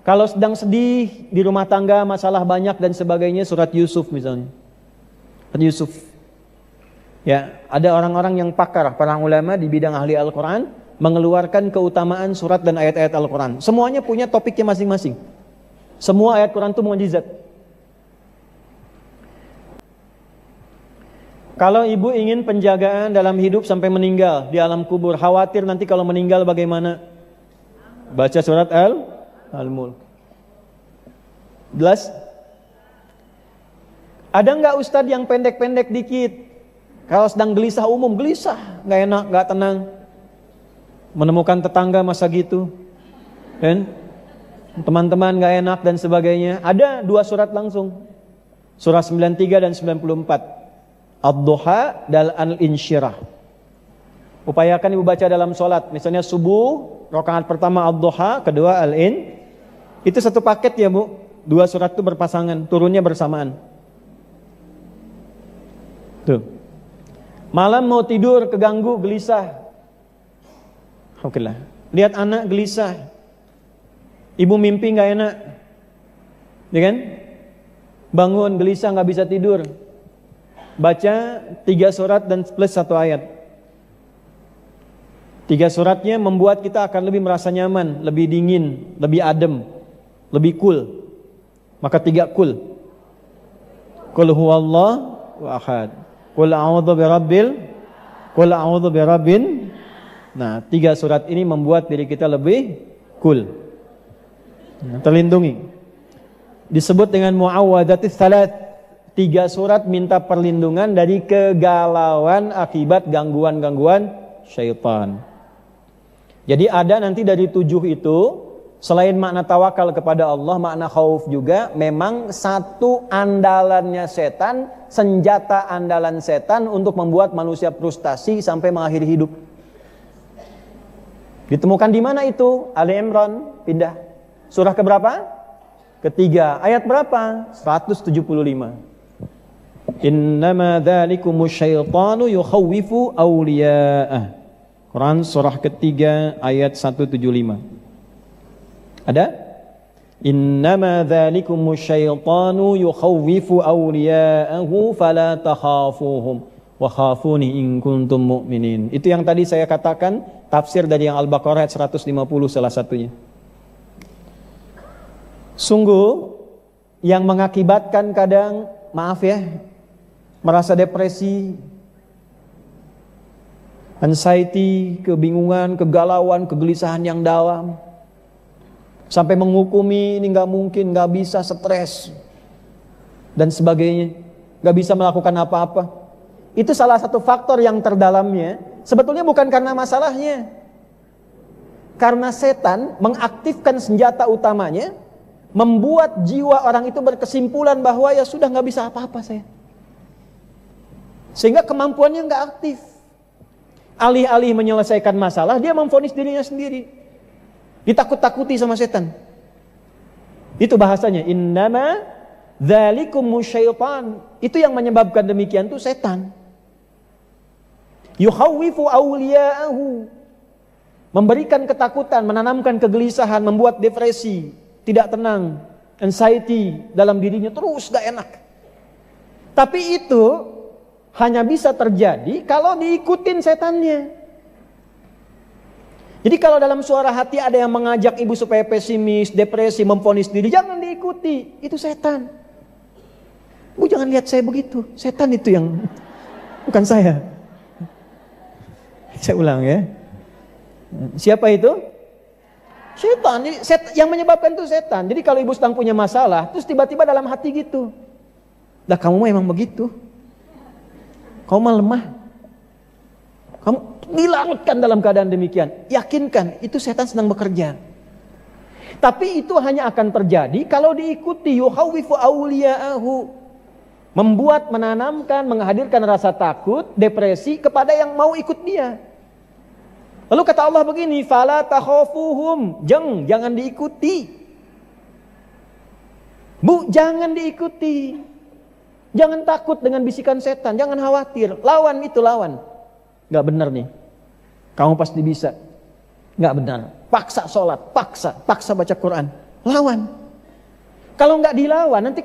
Kalau sedang sedih di rumah tangga, masalah banyak dan sebagainya, surat Yusuf misalnya. Surat Yusuf. Ya, ada orang-orang yang pakar, para ulama di bidang ahli Al-Quran, mengeluarkan keutamaan surat dan ayat-ayat Al-Quran. Semuanya punya topiknya masing-masing. Semua ayat Quran itu mukjizat. Kalau ibu ingin penjagaan dalam hidup sampai meninggal di alam kubur, khawatir nanti kalau meninggal bagaimana? Baca surat Al-Mulk. Jelas? Ada nggak ustadz yang pendek-pendek dikit? Kalau sedang gelisah umum, gelisah, nggak enak, nggak tenang. Menemukan tetangga masa gitu, kan? Teman-teman nggak enak dan sebagainya. Ada 2 surat langsung, surah 93 dan 94. Ad-Duha dan Al-Insyirah. Upayakan ibu baca dalam sholat. Misalnya subuh, rakaat pertama Ad-Duha, kedua Al-In. Itu satu paket ya bu. 2 surat itu berpasangan, turunnya bersamaan. Tuh. Malam mau tidur, keganggu, gelisah. Alhamdulillah. Lihat anak gelisah. Ibu mimpi gak enak. Ya kan? Bangun, gelisah, gak bisa tidur. Baca 3 surat dan plus 1 ayat. 3 suratnya membuat kita akan lebih merasa nyaman, lebih dingin, lebih adem, lebih cool. Maka 3 cool. Qul huwallahu ahad. Qul a'udzu birabbil. Qul a'udzu birabbin. Nah, 3 surat ini membuat diri kita lebih cool. Terlindungi. Disebut dengan muawwadatis salat. 3 surat minta perlindungan dari kegalauan akibat gangguan-gangguan syaitan. Jadi ada nanti dari 7 itu, selain makna tawakal kepada Allah, makna khauf juga, memang satu andalannya setan, senjata andalan setan untuk membuat manusia frustasi sampai mengakhiri hidup. Ditemukan di mana itu? Ali Imran, pindah. Surah keberapa? Ketiga. Ayat berapa? 175. Innama dzalikumus syaitanu yukhawwifu awliya'ah. Quran surah ketiga ayat 175. Ada? Innama dzalikumus syaitanu yukhawwifu awliya'ahu fala takhafuhum wa khafuni in kuntum mu'minin. Itu yang tadi saya katakan, tafsir dari yang Al-Baqarah ayat 150 salah satunya. Sungguh yang mengakibatkan kadang, maaf ya, merasa depresi, anxiety, kebingungan, kegalauan, kegelisahan yang dalam, sampai menghukumi ini nggak mungkin, nggak bisa, stres dan sebagainya, nggak bisa melakukan apa-apa. Itu salah satu faktor yang terdalamnya. Sebetulnya bukan karena masalahnya, karena setan mengaktifkan senjata utamanya, membuat jiwa orang itu berkesimpulan bahwa ya sudah nggak bisa apa-apa saya. Sehingga kemampuannya nggak aktif. Alih-alih menyelesaikan masalah, dia memvonis dirinya sendiri. Ditakut-takuti sama setan. Itu bahasanya. Innama dzalikumus syaitan. Itu yang menyebabkan demikian itu setan. Yukhawwifu awliya'ahu. Memberikan ketakutan, menanamkan kegelisahan, membuat depresi, tidak tenang, anxiety dalam dirinya terus gak enak. Tapi itu hanya bisa terjadi kalau diikutin setannya. Jadi kalau dalam suara hati ada yang mengajak ibu supaya pesimis, depresi, memvonis diri, jangan diikuti. Itu setan. Bu jangan lihat saya begitu. Setan itu yang, bukan saya. Saya ulang ya. Siapa itu? Setan. Yang menyebabkan itu setan. Jadi kalau ibu sedang punya masalah, terus tiba-tiba dalam hati gitu, lah kamu memang begitu. Kamu mah lemah. Kamu dilarutkan dalam keadaan demikian. Yakinkan itu setan sedang bekerja. Tapi itu hanya akan terjadi kalau diikuti. Yukhawwifu awliya'ahu. Membuat, menanamkan, menghadirkan rasa takut, depresi kepada yang mau ikut dia. Lalu kata Allah begini, fala takhafuhum, jangan diikuti. Bu, jangan diikuti. Jangan takut dengan bisikan setan, jangan khawatir. Lawan itu, lawan. Gak benar nih. Kamu pasti bisa. Gak benar. Paksa sholat, paksa baca Quran. Lawan. Kalau nggak dilawan, nanti